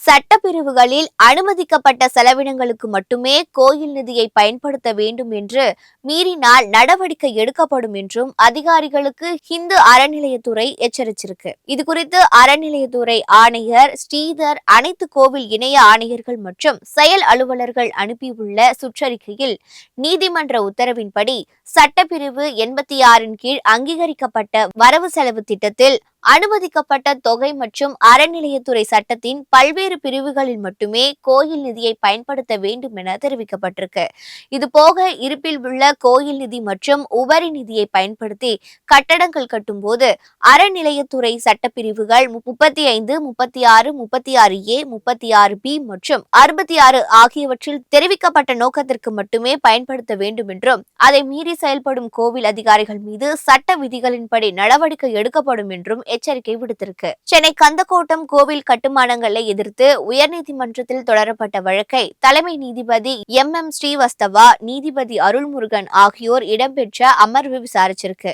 சட்டப்பிரிவுகளில் அனுமதிக்கப்பட்ட செலவினங்களுக்கு மட்டுமே கோயில் நிதியை பயன்படுத்த வேண்டும் என்று மீறினால் நடவடிக்கை எடுக்கப்படும் என்றும் அதிகாரிகளுக்கு இந்து அறநிலையத்துறை எச்சரிச்சிருக்கு. இதுகுறித்து அறநிலையத்துறை ஆணையர் ஸ்ரீதர் அனைத்து கோவில் இணைய ஆணையர்கள் மற்றும் செயல் அலுவலர்கள் அனுப்பியுள்ள சுற்றறிக்கையில் நீதிமன்ற உத்தரவின்படி சட்டப்பிரிவு 86 கீழ் அங்கீகரிக்கப்பட்ட வரவு செலவு திட்டத்தில் அனுமதிக்கப்பட்ட தொகை மற்றும் அறநிலையத்துறை சட்டத்தின் பல்வேறு பிரிவுகளில் மட்டுமே கோயில் நிதியை பயன்படுத்த வேண்டும் என தெரிவிக்கப்பட்டிருக்கு. இதுபோக இருப்பில் உள்ள கோயில் நிதி மற்றும் உபரி நிதியை பயன்படுத்தி கட்டடங்கள் கட்டும்போது அறநிலையத்துறை சட்டப்பிரிவுகள் 35, 36, 36A, 36B மற்றும் 66 ஆகியவற்றில் தெரிவிக்கப்பட்ட நோக்கத்திற்கு மட்டுமே பயன்படுத்த வேண்டும் என்றும் அதை மீறி செயல்படும் கோவில் அதிகாரிகள் மீது சட்ட விதிகளின்படி நடவடிக்கை எடுக்கப்படும் என்றும் எச்சரிக்கை விடுத்திருக்கு. சென்னை கந்தக்கோட்டம் கோவில் கட்டுமானங்களை எதிர்த்து உயர்நீதிமன்றத்தில் தொடரப்பட்ட வழக்கை தலைமை நீதிபதி MM ஸ்ரீவஸ்தவா, நீதிபதி அருள்முருகன் ஆகியோர் இடம்பெற்ற அமர்வு விசாரிச்சிருக்கு.